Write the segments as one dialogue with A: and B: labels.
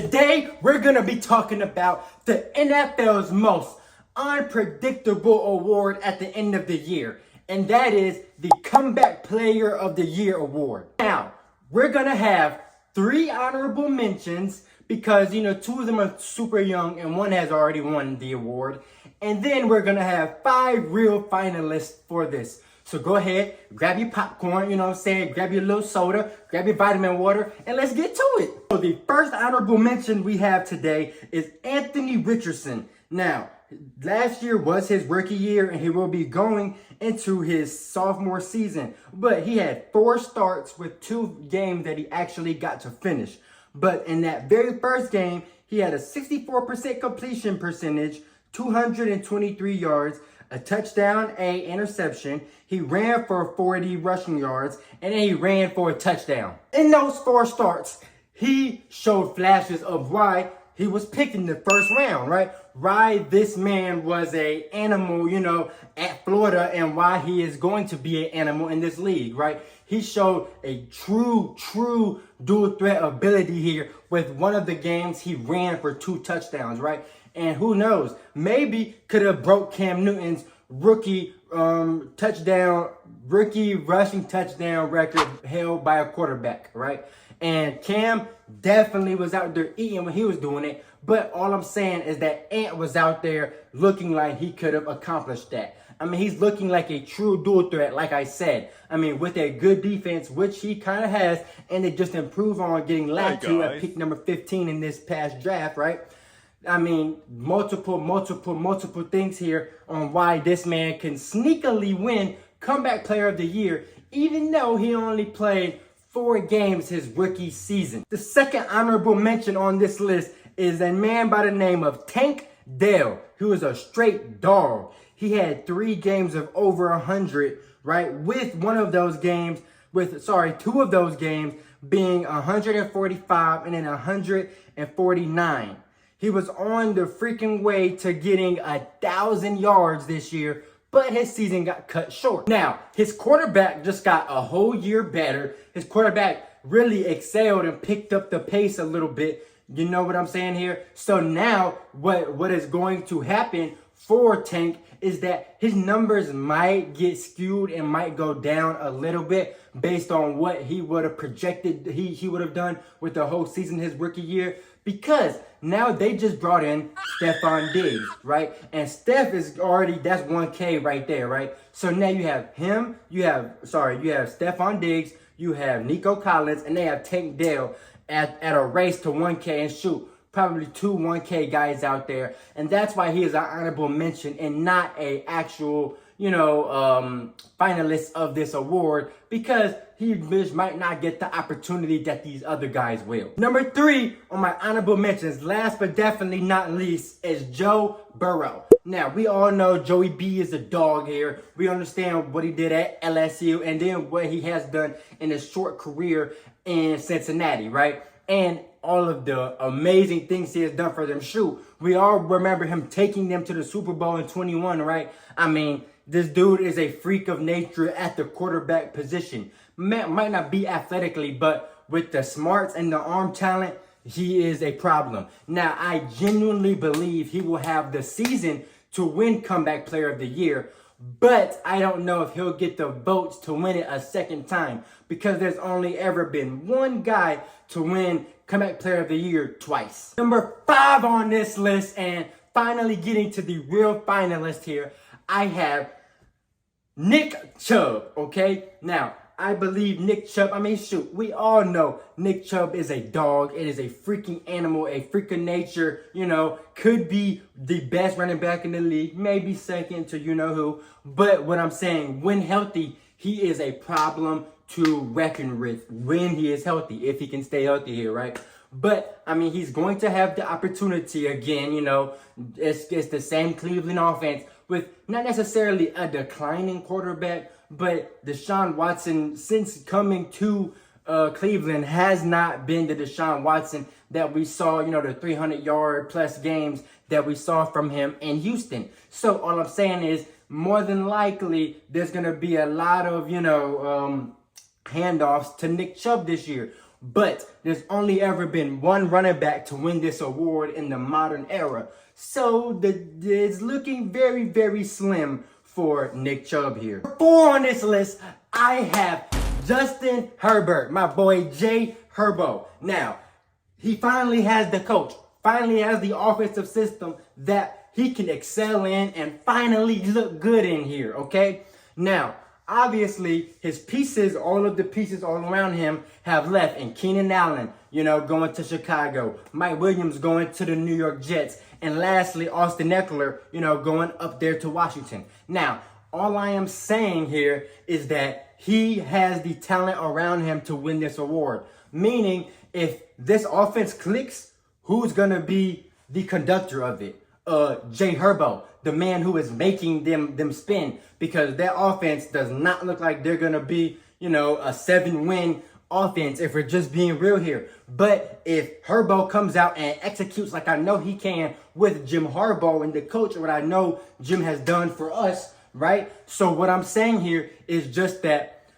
A: Today, we're going to be talking about the NFL's most unpredictable award at the end of the year, and that is the Comeback Player of the Year award. Now, we're going to have 3 honorable mentions because, 2 of them are super young and 1 has already won the award. And then we're going to have 5 real finalists for this. So go ahead, grab your popcorn, grab your little soda, grab your vitamin water, and let's get to it. So the first honorable mention we have today is Anthony Richardson. Now, last year was his rookie year, and he will be going into his sophomore season. But he had 4 starts with 2 games that he actually got to finish. But in that very first game, he had a 64% completion percentage, 223 yards, a touchdown, a interception. He ran for 40 rushing yards, and then he ran for a touchdown. In those 4 starts, he showed flashes of why he was picked in the first round, right? Why this man was a animal, at Florida, and why he is going to be an animal in this league, right? He showed a true dual threat ability here. With one of the games, he ran for 2 touchdowns, right? And who knows, maybe could have broke Cam Newton's rookie rushing touchdown record held by a quarterback, right? And Cam definitely was out there eating when he was doing it. But all I'm saying is that Ant was out there looking like he could have accomplished that. I mean, he's looking like a true dual threat, like I said. I mean, with a good defense, which he kind of has, and they just improve on getting Latu at pick number 15 in this past draft, right? I mean, multiple things here on why this man can sneakily win Comeback Player of the Year, even though he only played 4 games his rookie season. The second honorable mention on this list is a man by the name of Tank Dell, who is a straight dog. He had 3 games of over 100, right? With 2 of those games being 145 and then 149. He was on the freaking way to getting 1,000 yards this year, but his season got cut short. Now, his quarterback just got a whole year better. His quarterback really excelled and picked up the pace a little bit. You know what I'm saying here? So now what is going to happen for Tank is that his numbers might get skewed and might go down a little bit based on what he would have projected he would have done with the whole season his rookie year, because now they just brought in Stephon Diggs, right? And Steph is already, that's 1K right there, right? So now you have him, you have Stephon Diggs, you have Nico Collins, and they have Tank Dell at a race to 1K, and shoot, probably 2 1K guys out there. And that's why he is an honorable mention and not a actual, finalist of this award, because he just might not get the opportunity that these other guys will. Number 3 on my honorable mentions, last but definitely not least, is Joe Burrow. Now, we all know Joey B is a dog here. We understand what he did at LSU and then what he has done in his short career in Cincinnati, right? And all of the amazing things he has done for them. Shoot, we all remember him taking them to the Super Bowl in 21, right? I mean, this dude is a freak of nature at the quarterback position. Might not be athletically, but with the smarts and the arm talent, he is a problem. Now, I genuinely believe he will have the season to win Comeback Player of the Year, but I don't know if he'll get the votes to win it a second time, because there's only ever been 1 guy to win Comeback Player of the Year twice. Number 5 on this list, and finally getting to the real finalist here, I have Nick Chubb, okay? Now, I believe Nick Chubb, we all know Nick Chubb is a dog. It is a freaking animal, a freak of nature, could be the best running back in the league, maybe second to who. But what I'm saying, when healthy, he is a problem to reckon with when he is healthy, if he can stay healthy here, right? But, he's going to have the opportunity again, it's the same Cleveland offense with not necessarily a declining quarterback, but Deshaun Watson, since coming to Cleveland, has not been the Deshaun Watson that we saw, the 300-yard plus games that we saw from him in Houston. So all I'm saying is, more than likely, there's going to be a lot of, handoffs to Nick Chubb this year. But there's only ever been one running back to win this award in the modern era. So it's looking very, very slim for Nick Chubb here. 4 on this list, I have Justin Herbert, my boy Jay Herbo. Now, he finally has the coach, finally has the offensive system that he can excel in and finally look good in here, okay? Now, obviously, his pieces, all of the pieces all around him have left. And Keenan Allen, going to Chicago. Mike Williams going to the New York Jets. And lastly, Austin Eckler, going up there to Washington. Now, all I am saying here is that he has the talent around him to win this award. Meaning, if this offense clicks, who's going to be the conductor of it? Jay Herbo, the man who is making them spin, because their offense does not look like they're going to be, a 7-win offense if we're just being real here. But if Herbo comes out and executes like I know he can with Jim Harbaugh and the coach, what I know Jim has done for us, right? So what I'm saying here is just that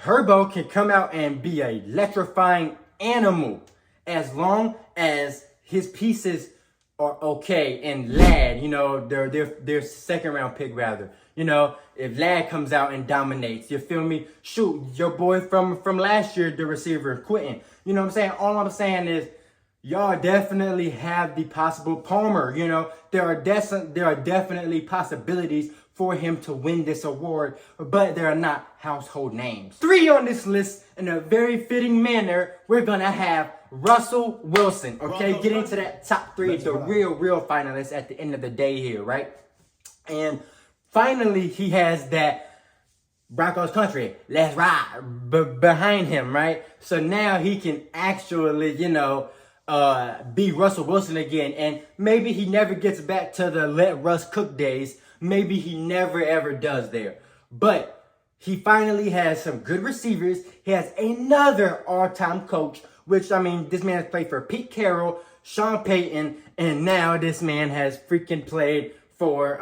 A: Herbo can come out and be a electrifying animal as long as his pieces are okay. And Ladd, their second round pick rather. If Ladd comes out and dominates, you feel me? Shoot, your boy from last year, the receiver, Quentin. You know what I'm saying? All I'm saying is y'all definitely have the possible Palmer. There are definitely possibilities for him to win this award, but they are not household names. 3 on this list, in a very fitting manner, we're gonna have Russell Wilson. Okay, get into that top 3, the real finalists at the end of the day here, right? And finally, he has that Broncos country, let's ride, behind him, right? So now he can actually, be Russell Wilson again. And maybe he never gets back to the let Russ cook days. Maybe he never ever does there. But he finally has some good receivers. He has another all-time coach, which, this man has played for Pete Carroll, Sean Payton, and now this man has freaking played for,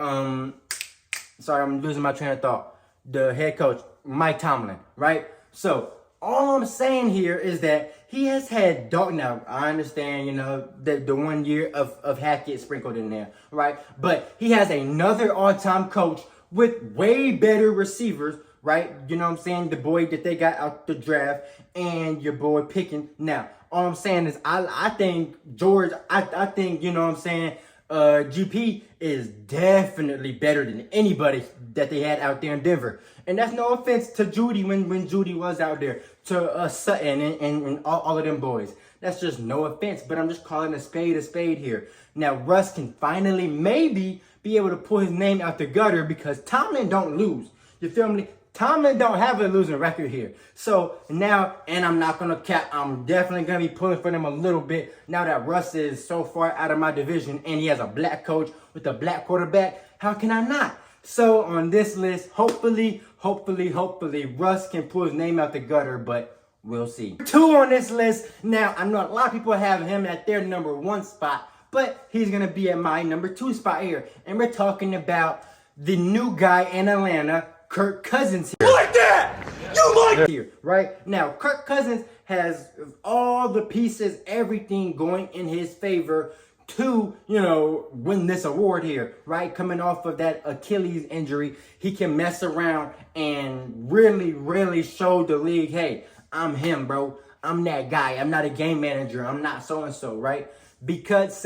A: sorry, I'm losing my train of thought, the head coach, Mike Tomlin, right? So all I'm saying here is that he has had now I understand, the 1 year of Hackett sprinkled in there, right? But he has another all-time coach with way better receivers, right? You know what I'm saying? The boy that they got out the draft and your boy Pickens. Now, all I'm saying is I think George, I think, GP is definitely better than anybody that they had out there in Denver. And that's no offense to Judy when Judy was out there, to Sutton and all of them boys. That's just no offense, but I'm just calling a spade here. Now, Russ can finally maybe be able to pull his name out the gutter because Tomlin don't lose. You feel me? Tomlin don't have a losing record here. So now, and I'm not going to cap, I'm definitely going to be pulling for them a little bit now that Russ is so far out of my division and he has a black coach with a black quarterback. How can I not? So on this list, hopefully, Russ can pull his name out the gutter, but we'll see. 2 on this list. Now, I know a lot of people have him at their number 1 spot, but he's going to be at my number 2 spot here. And we're talking about the new guy in Atlanta, Kirk Cousins here.
B: Like that! You like
A: here, right? Now, Kirk Cousins has all the pieces, everything going in his favor to, win this award here, right? Coming off of that Achilles injury, he can mess around and really show the league, hey, I'm him, bro. I'm that guy. I'm not a game manager. I'm not so-and-so, right? Because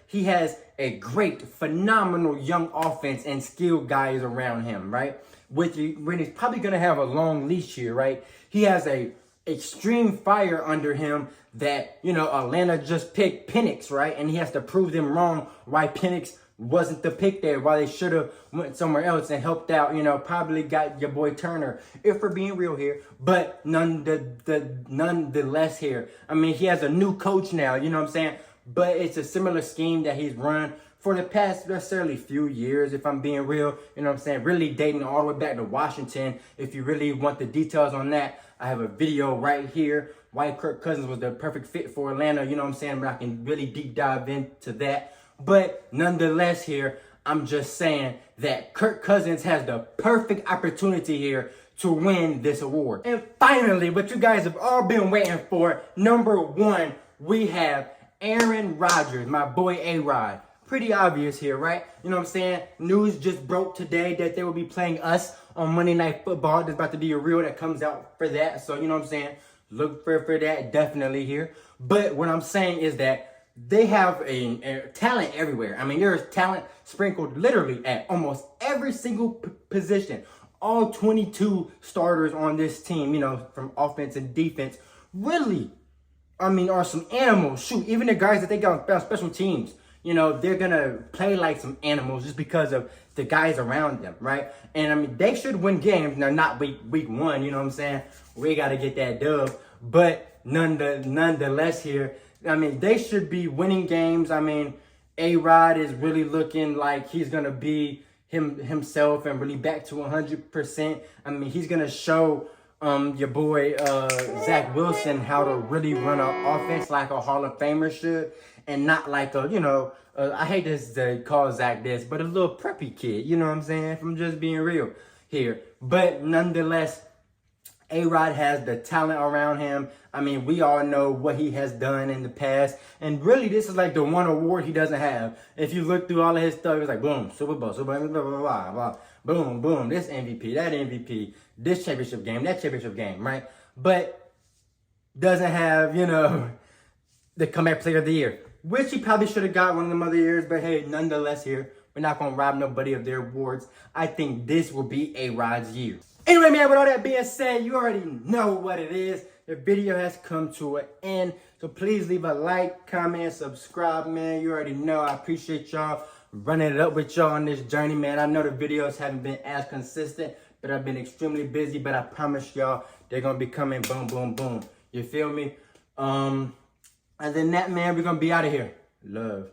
A: he has a great, phenomenal young offense and skilled guys around him, right? When he's probably going to have a long leash here, right? He has a extreme fire under him that, Atlanta just picked Penix, right? And he has to prove them wrong why Penix wasn't the pick there, why they should have went somewhere else and helped out, probably got your boy Turner, if we're being real here. But nonetheless here, he has a new coach now, you know what I'm saying? But it's a similar scheme that he's run for the past necessarily few years, if I'm being real, you know what I'm saying? Really dating all the way back to Washington. If you really want the details on that, I have a video right here, why Kirk Cousins was the perfect fit for Atlanta, you know what I'm saying? But I can really deep dive into that. But nonetheless here, I'm just saying that Kirk Cousins has the perfect opportunity here to win this award. And finally, what you guys have all been waiting for, number 1, we have Aaron Rodgers, my boy A-Rod. Pretty obvious here, right? You know what I'm saying? News just broke today that they will be playing us on Monday Night Football. There's about to be a reel that comes out for that. So, you know what I'm saying? Look for that definitely here. But what I'm saying is that they have a talent everywhere. I mean, there's talent sprinkled literally at almost every single position. All 22 starters on this team, you know, from offense and defense, really, I mean, are some animals. Shoot, even the guys that they got on special teams, you know, they're going to play like some animals just because of the guys around them, right? And, I mean, they should win games. Now, not week 1, you know what I'm saying? We got to get that dub. But nonetheless here, I mean, they should be winning games. I mean, A-Rod is really looking like he's going to be himself and really back to 100%. I mean, he's going to show your boy Zach Wilson how to really run an offense like a Hall of Famer should, and not like a, you know, I hate to call Zach this, but a little preppy kid, you know what I'm saying? From just being real here. But nonetheless, A-Rod has the talent around him. I mean, we all know what he has done in the past. And really, this is like the one award he doesn't have. If you look through all of his stuff, it's like, boom, Super Bowl, blah, blah, blah, blah, blah. Boom, boom, this MVP, that MVP, this championship game, that championship game, right? But doesn't have, you know, the comeback player of the year, which he probably should have got one of them other years. But hey, nonetheless here, we're not going to rob nobody of their awards. I think this will be A-Rod's year. Anyway, man, with all that being said, you already know what it is. The video has come to an end. So please leave a like, comment, subscribe, man. You already know. I appreciate y'all running it up with y'all on this journey, man. I know the videos haven't been as consistent, but I've been extremely busy. But I promise y'all, they're going to be coming boom, boom, boom. You feel me? Other than that, man, we're going to be out of here. Love.